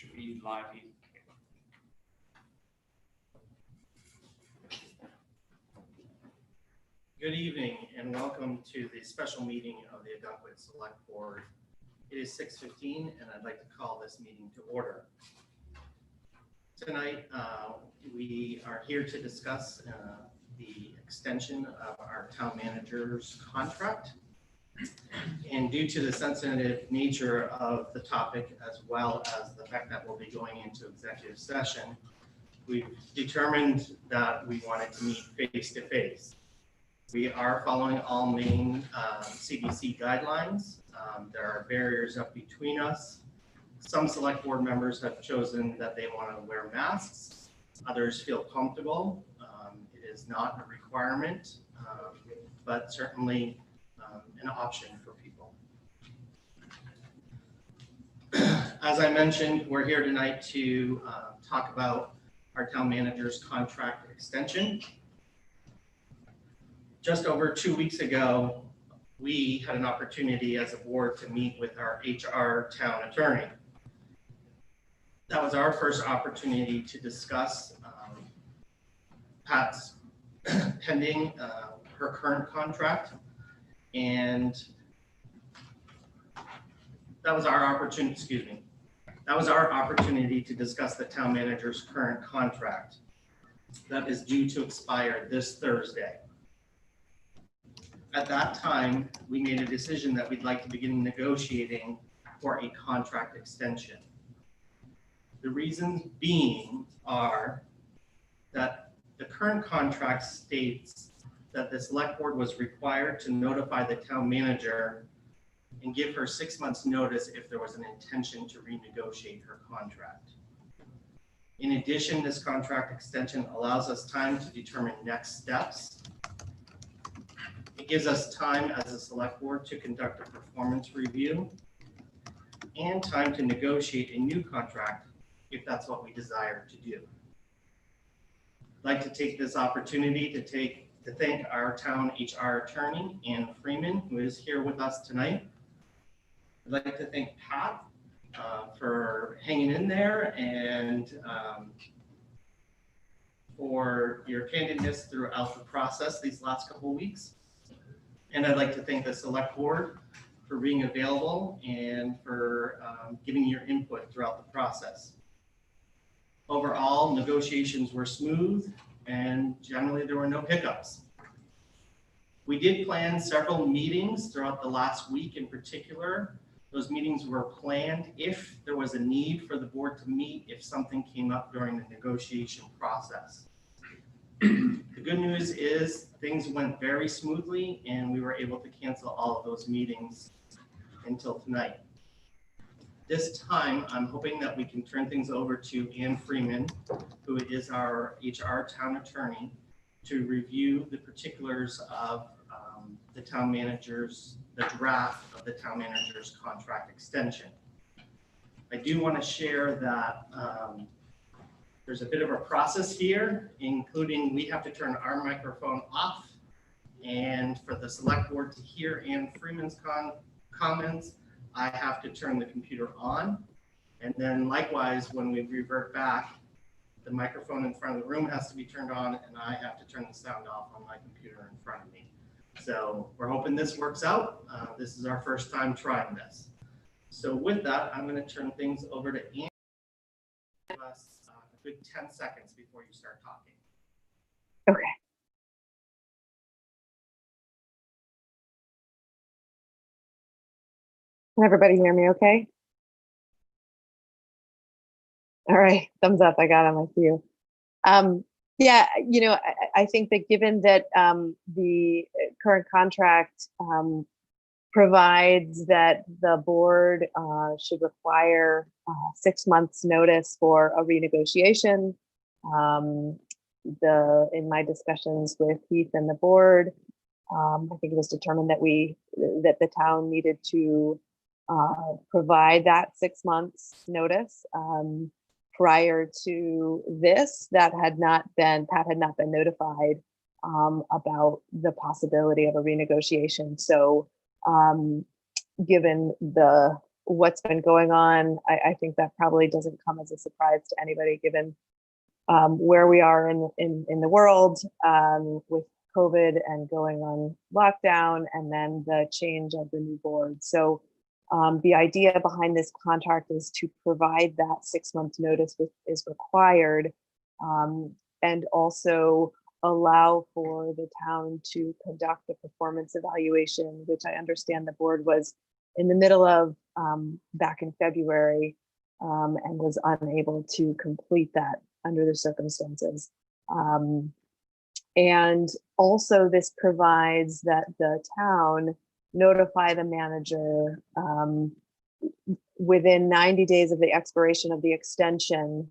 Should be live. Good evening and welcome to the special meeting of the Ogunquit Select Board. It is 6:15 and I'd like to call this meeting to order. Tonight we are here to discuss the extension of our town manager's contract. And due to the sensitive nature of the topic, as well as the fact that we'll be going into executive session, we've determined that we wanted to meet face to face. We are following all main CDC guidelines. There are barriers up between us. Some select board members have chosen that they want to wear masks. Others feel comfortable. It is not a requirement, but certainly an option for people. As I mentioned, we're here tonight to talk about our town manager's contract extension. Just over 2 weeks ago, we had an opportunity as a board to meet with our HR town attorney. That was our first opportunity to discuss Pat's pending her current contract, and that was our opportunity, That was our opportunity to discuss the town manager's current contract that is due to expire this Thursday. At that time, we made a decision that we'd like to begin negotiating for a contract extension. The reasons being are that the current contract states that the select board was required to notify the town manager and give her 6 months notice if there was an intention to renegotiate her contract. In addition, this contract extension allows us time to determine next steps. It gives us time as a select board to conduct a performance review and time to negotiate a new contract if that's what we desire to do. I'd like to take this opportunity to thank our town HR attorney, Ann Freeman, who is here with us tonight. I'd like to thank Pat for hanging in there and for your candidness throughout the process these last couple of weeks. And I'd like to thank the select board for being available and for giving your input throughout the process. Overall, negotiations were smooth and generally there were no hiccups. We did plan several meetings throughout the last week in particular. Those meetings were planned if there was a need for the board to meet if something came up during the negotiation process. The good news is things went very smoothly and we were able to cancel all of those meetings until tonight. This time, I'm hoping that we can turn things over to Ann Freeman, who is our HR town attorney, to review the particulars of the draft of the town manager's contract extension. I do want to share that there's a bit of a process here, including we have to turn our microphone off, and for the select board to hear Ann Freeman's comments, I have to turn the computer on. And then likewise, when we revert back, the microphone in front of the room has to be turned on and I have to turn the sound off on my computer in front of me. So we're hoping this works out. This is our first time trying this. So with that, I'm going to turn things over to Ann. Give us a good 10 seconds before you start talking. Okay. Can everybody hear me okay? All right, thumbs up, I got them, I see you. Yeah, you know, I think that given that the current contract provides that the board should require 6 months notice for a renegotiation, in my discussions with Heath and the board, I think it was determined that the town needed to provide that 6 months notice. Prior to this, Pat had not been notified about the possibility of a renegotiation. So given the what's been going on. I think that probably doesn't come as a surprise to anybody, given where we are in the world with COVID and going on lockdown, and then the change of the new board. So the idea behind this contract is to provide that 6-month notice is required, and also allow for the town to conduct a performance evaluation, which I understand the board was in the middle of back in February, and was unable to complete that under the circumstances. And also this provides that the town notify the manager within 90 days of the expiration of the extension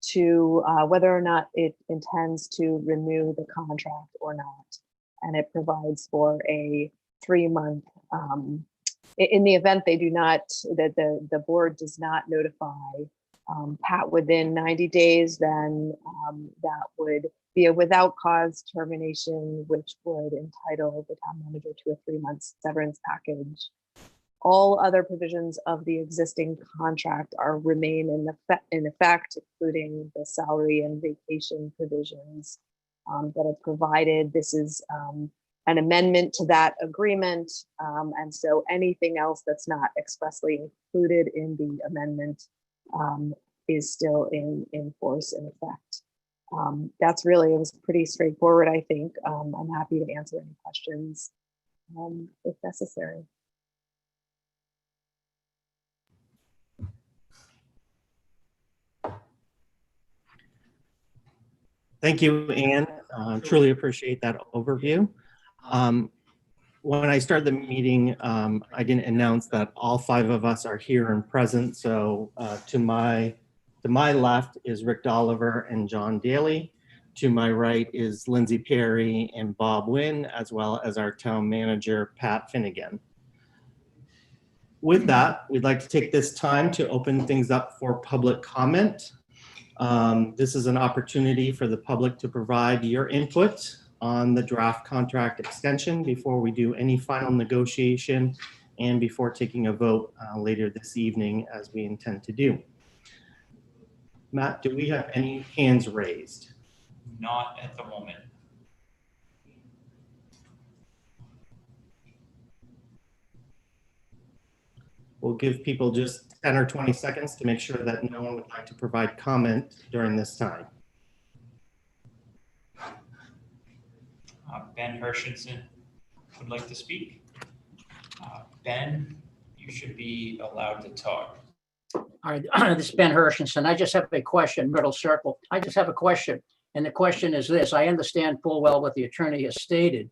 to whether or not it intends to renew the contract or not. And it provides for a 3-month, in the event they do not, that the board does not notify Pat within 90 days, then that would be a without cause termination, which would entitle the town manager to a 3-month severance package. All other provisions of the existing contract remain in effect, including the salary and vacation provisions that are provided. This is an amendment to that agreement. And so anything else that's not expressly included in the amendment is still in force and effect. That's really, it was pretty straightforward, I think. I'm happy to answer any questions if necessary. Thank you, Anne. Truly appreciate that overview. When I started the meeting, I didn't announce that all 5 of us are here and present. So to my left is Rick Dolliver and John Daly. To my right is Lindsay Perry and Bob Wynn, as well as our town manager, Pat Finnegan. With that, we'd like to take this time to open things up for public comment. This is an opportunity for the public to provide your input on the draft contract extension before we do any final negotiation and before taking a vote later this evening, as we intend to do. Matt, do we have any hands raised? Not at the moment. We'll give people just 10 or 20 seconds to make sure that no one would like to provide comment during this time. Ben Hershenson would like to speak. Ben, you should be allowed to talk. All right, this is Ben Hershenson. I just have a question, middle circle. I just have a question. And the question is this: I understand full well what the attorney has stated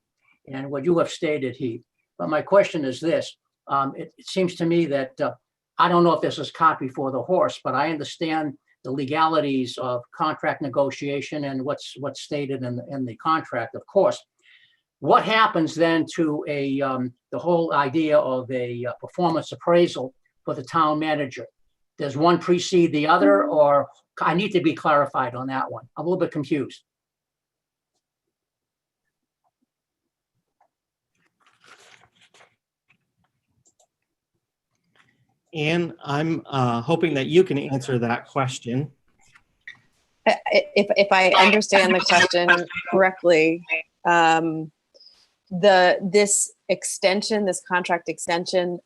and what you have stated, Heath. But my question is this. It seems to me that I don't know if this is cart before the horse, but I understand the legalities of contract negotiation and what's stated in the contract, of course. What happens then to the whole idea of a performance appraisal for the town manager? Does one precede the other, or I need to be clarified on that one? I'm a little bit confused. Anne, I'm hoping that you can answer that question. If I understand the question correctly, this contract extension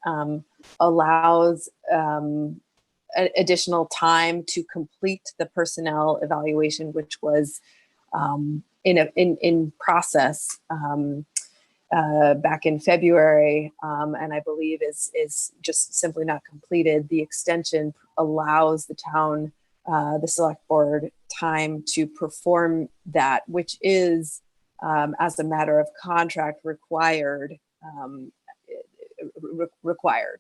allows additional time to complete the personnel evaluation, which was in process back in February, and I believe is just simply not completed. The extension allows the town, the select board, time to perform that, which is, as a matter of contract, required.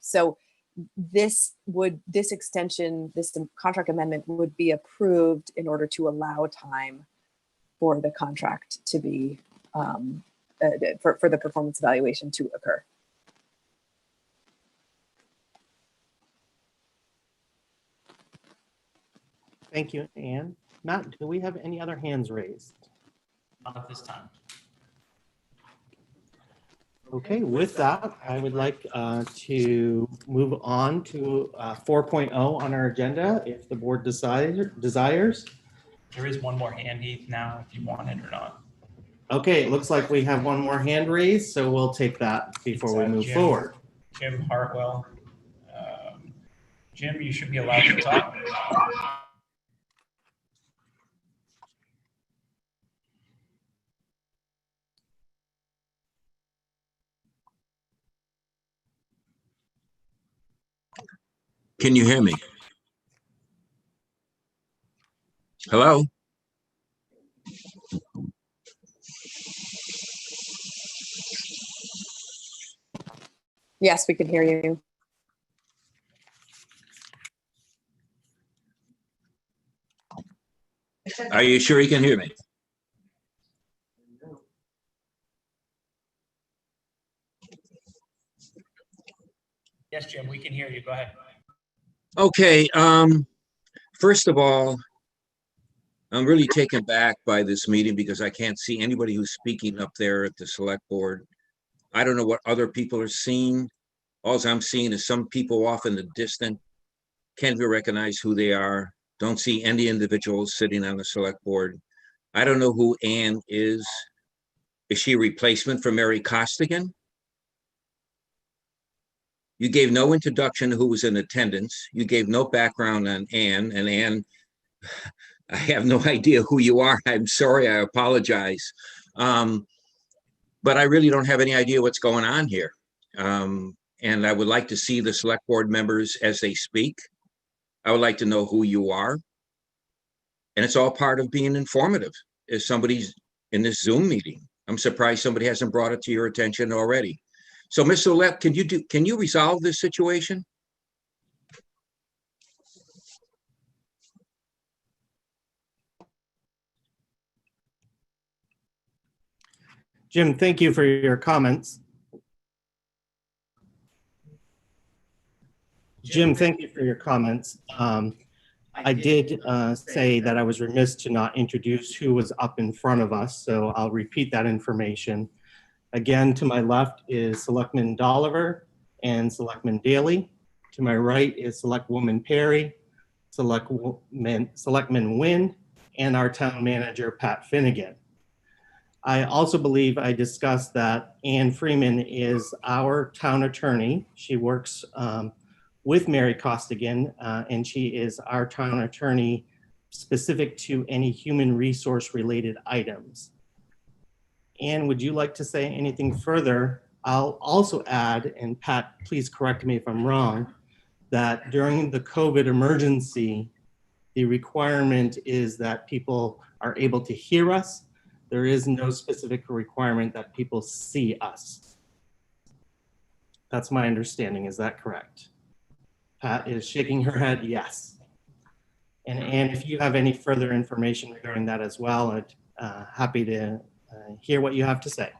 So this extension, this contract amendment would be approved in order to allow time for the contract to be for the performance evaluation to occur. Thank you, Anne. Matt, do we have any other hands raised? Not at this time. Okay, with that, I would like to move on to 4.0 on our agenda, if the board desires. There is one more hand, Heath, now, if you want it or not. Okay, it looks like we have one more hand raised, so we'll take that before we move forward. Jim Hartwell. Jim, you should be allowed to talk. Can you hear me? Hello? Yes, we can hear you. Are you sure you can hear me? Yes, Jim, we can hear you. Go ahead. Okay, first of all, I'm really taken back by this meeting because I can't see anybody who's speaking up there at the select board. I don't know what other people are seeing. All I'm seeing is some people off in the distance. Can't even recognize who they are. Don't see any individuals sitting on the select board. I don't know who Ann is. Is she a replacement for Mary Costigan? You gave no introduction to who was in attendance. You gave no background on Ann, and Ann, I have no idea who you are. I'm sorry, I apologize. But I really don't have any idea what's going on here. And I would like to see the select board members as they speak. I would like to know who you are. And it's all part of being informative. If somebody's in this Zoom meeting, I'm surprised somebody hasn't brought it to your attention already. So, Mr. Lepp, can you resolve this situation? Jim, thank you for your comments. Jim, thank you for your comments. I did say that I was remiss to not introduce who was up in front of us, so I'll repeat that information. Again, to my left is Selectman Dolliver and Selectman Daly. To my right is Selectwoman Perry, Selectman Wynn, and our town manager, Pat Finnegan. I also believe I discussed that Ann Freeman is our town attorney. She works with Mary Costigan, and she is our town attorney specific to any human resource related items. Ann, would you like to say anything further? I'll also add, and Pat, please correct me if I'm wrong, that during the COVID emergency, the requirement is that people are able to hear us. There is no specific requirement that people see us. That's my understanding. Is that correct? Pat is shaking her head, yes. And if you have any further information regarding that as well, I'd happy to hear what you have to say.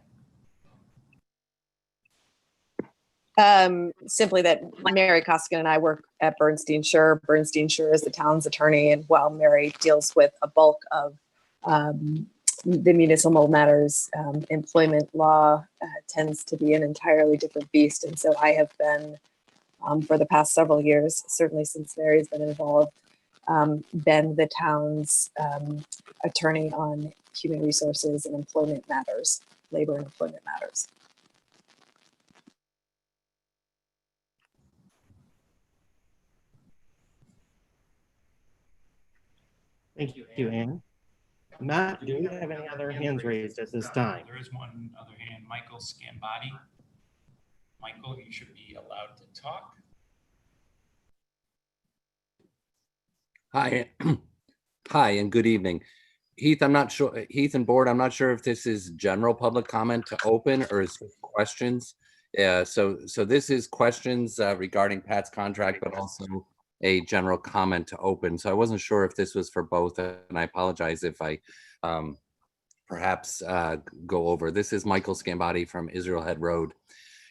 Simply that Mary Costigan and I work at Bernstein Scher. Bernstein Scher is the town's attorney, and while Mary deals with a bulk of the municipal matters, employment law tends to be an entirely different beast. And so I have been, for the past several years, certainly since Mary's been involved, been the town's attorney on human resources and employment matters, labor and employment matters. Thank you, Ann. Matt, do you have any other hands raised at this time? There is one other hand, Michael Scambati. Michael, you should be allowed to talk. Hi, hi, and good evening. Heath, I'm not sure, Heath and board, I'm not sure if this is general public comment to open or is it questions. So this is questions regarding Pat's contract, but also a general comment to open. So I wasn't sure if this was for both, and I apologize if I perhaps go over. This is Michael Scambati from Israel Head Road.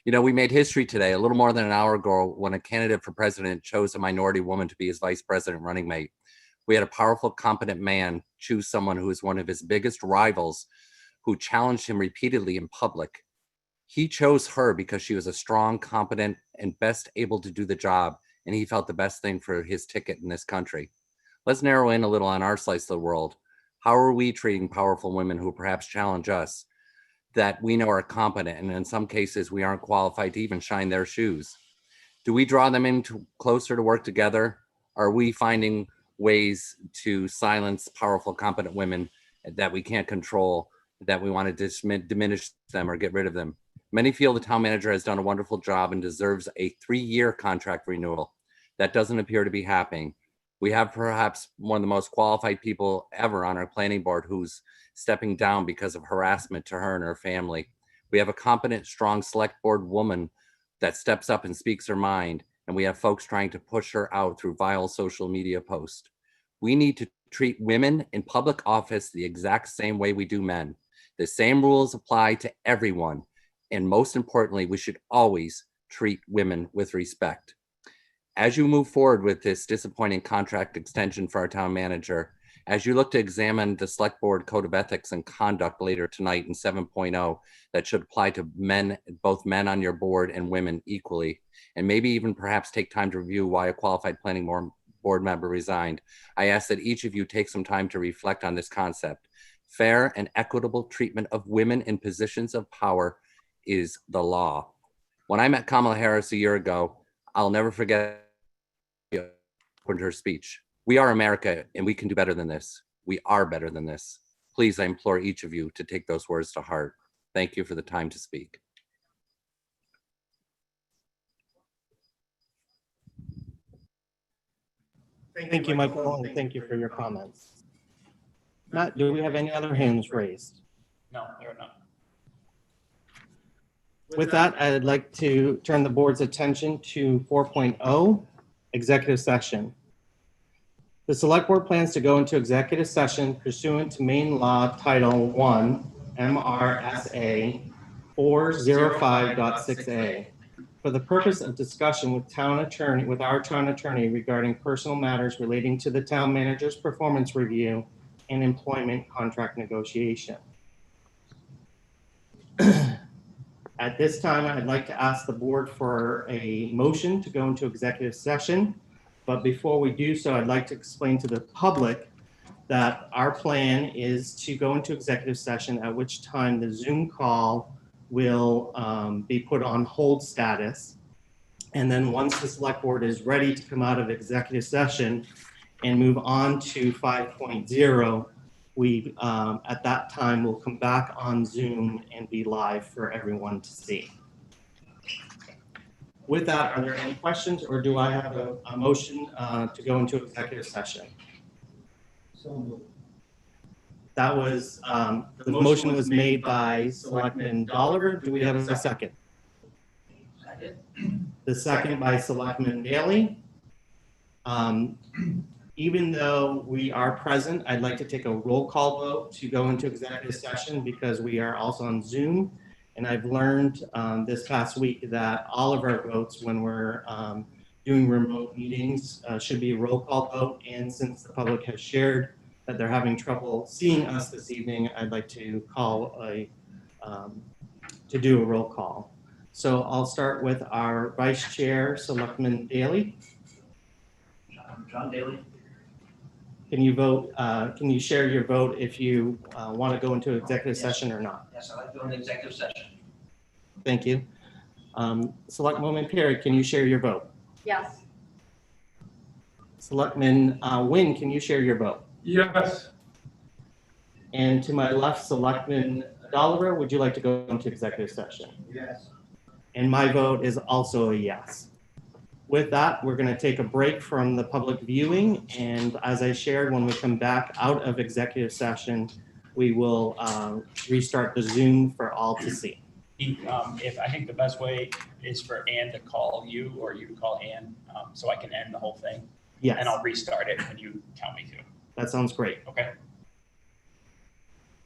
You know, we made history today, a little more than an hour ago, when a candidate for president chose a minority woman to be his vice president running mate. We had a powerful, competent man choose someone who is one of his biggest rivals, who challenged him repeatedly in public. He chose her because she was a strong, competent, and best able to do the job, and he felt the best thing for his ticket in this country. Let's narrow in a little on our slice of the world. How are we treating powerful women who perhaps challenge us, that we know are competent, and in some cases we aren't qualified to even shine their shoes? Do we draw them into closer to work together? Are we finding ways to silence powerful, competent women that we can't control, that we want to diminish them or get rid of them? Many feel the town manager has done a wonderful job and deserves a 3-year contract renewal. That doesn't appear to be happening. We have perhaps one of the most qualified people ever on our planning board who's stepping down because of harassment to her and her family. We have a competent, strong select board woman that steps up and speaks her mind, and we have folks trying to push her out through vile social media posts. We need to treat women in public office the exact same way we do men. The same rules apply to everyone. And most importantly, we should always treat women with respect. As you move forward with this disappointing contract extension for our town manager, as you look to examine the select board code of ethics and conduct later tonight in 7.0 that should apply to men, both men on your board and women equally, and maybe even perhaps take time to review why a qualified planning board member resigned, I ask that each of you take some time to reflect on this concept. Fair and equitable treatment of women in positions of power is the law. When I met Kamala Harris a year ago, I'll never forget her speech. We are America and we can do better than this. We are better than this. Please, I implore each of you to take those words to heart. Thank you for the time to speak. Thank you, Michael, and thank you for your comments. Matt, do we have any other hands raised? No, there are none. With that, I'd like to turn the board's attention to 4.0, executive session. The select board plans to go into executive session pursuant to Maine Law Title 1, MRSA 405.6A, for the purpose of discussion with our town attorney regarding personal matters relating to the town manager's performance review and employment contract negotiation. At this time, I'd like to ask the board for a motion to go into executive session. But before we do so, I'd like to explain to the public that our plan is to go into executive session, at which time the Zoom call will be put on hold status. And then once the select board is ready to come out of executive session and move on to 5.0, we, at that time, will come back on Zoom and be live for everyone to see. With that, are there any questions, or do I have a motion to go into executive session? That was, the motion was made by Selectman Dolliver. Do we have a second? The second by Selectman Bailey. Even though we are present, I'd like to take a roll call vote to go into executive session because we are also on Zoom. And I've learned this past week that all of our votes when we're doing remote meetings should be a roll call vote. And since the public has shared that they're having trouble seeing us this evening, I'd like to call to do a roll call. So I'll start with our Vice Chair, Selectman Daly. John Daly. Can you vote? Can you share your vote if you want to go into executive session or not? Yes, I'd like to go into executive session. Thank you. Selectwoman Perry, can you share your vote? Yes. Selectman Nguyen, can you share your vote? Yes. And to my left, Selectman Dolliver, would you like to go into executive session? Yes. And my vote is also a yes. With that, we're going to take a break from the public viewing. And as I shared, when we come back out of executive session, we will restart the Zoom for all to see. If I think the best way is for Ann to call you or you to call Ann, so I can end the whole thing. Yes. And I'll restart it when you tell me to. That sounds great. Okay.